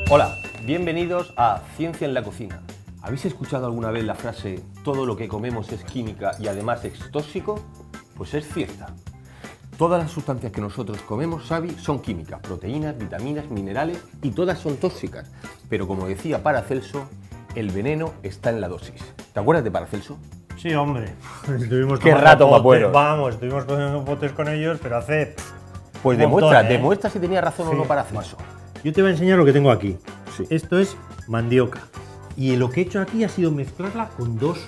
Hola, bienvenidos a Ciencia en la Cocina. ¿Habéis escuchado alguna vez la frase todo lo que comemos es química y además es tóxico? Pues es cierta. Todas las sustancias que nosotros comemos, Xavi, son químicas, proteínas, vitaminas, minerales y todas son tóxicas. Pero como decía Paracelso, el veneno está en la dosis. ¿Te acuerdas de Paracelso? Sí, hombre. Estuvimos Qué rato más bueno. Vamos, estuvimos comiendo potes con ellos, pero hace... Pues demuestra si tenía razón o no Paracelso. Yo te voy a enseñar lo que tengo aquí. Sí. Esto es mandioca. Y lo que he hecho aquí ha sido mezclarla con dos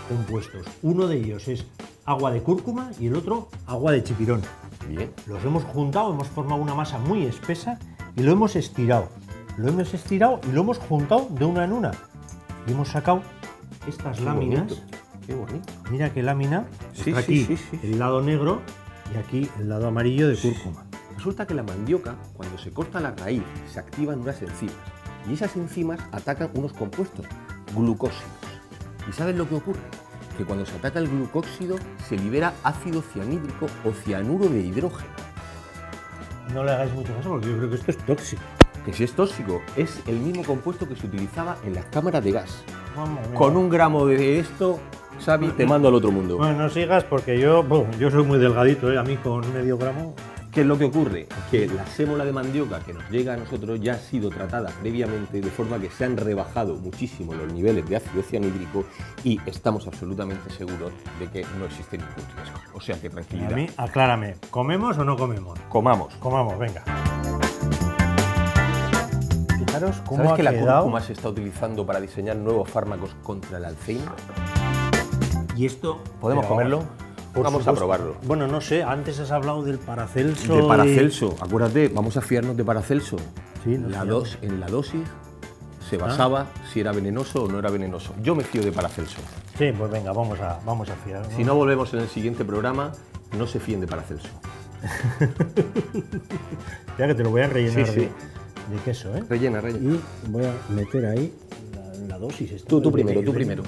compuestos. Uno de ellos es agua de cúrcuma y el otro agua de chipirón. Bien. Los hemos juntado, hemos formado una masa muy espesa y lo hemos estirado. Lo hemos estirado y lo hemos juntado de una en una. Y hemos sacado estas láminas. Qué bonito. Mira qué lámina. Sí, está aquí sí. el lado negro y aquí el lado amarillo de cúrcuma. Resulta que la mandioca, cuando se corta la raíz, se activan unas enzimas. Y esas enzimas atacan unos compuestos, glucósidos. ¿Y sabes lo que ocurre? Que cuando se ataca el glucósido se libera ácido cianhídrico o cianuro de hidrógeno. No le hagáis mucho caso porque yo creo que esto es tóxico. Que si es tóxico, es el mismo compuesto que se utilizaba en las cámaras de gas. Vamos, Con 1 gramo de esto, Xavi, te mando al otro mundo. Bueno, no sigas porque yo soy muy delgadito, a mí con medio gramo. ¿Qué es lo que ocurre? Que la sémola de mandioca que nos llega a nosotros ya ha sido tratada previamente de forma que se han rebajado muchísimo los niveles de ácido cianhídrico y estamos absolutamente seguros de que no existe ningún riesgo. O sea que tranquilidad. A mí, aclárame, ¿comemos o no comemos? Comamos. Comamos, venga. Fijaros cómo ¿Sabes ha que la quedado? cúrcuma se está utilizando para diseñar nuevos fármacos contra el Alzheimer? Y esto... ¿Podemos comerlo? Vamos a probarlo. Bueno, no sé, antes has hablado del Paracelso. De Paracelso, acuérdate, vamos a fiarnos de Paracelso. Sí, En la dosis se basaba si era venenoso o no era venenoso. Yo me fío de Paracelso. Sí, pues venga, vamos a fiar. Si no volvemos en el siguiente programa, no se fíen de Paracelso. Ya que te lo voy a rellenar Sí. de queso, ¿eh? Rellena. Y voy a meter ahí la dosis. Esta Tú de primero.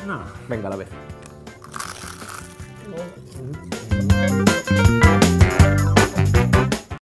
No. Venga, a la vez.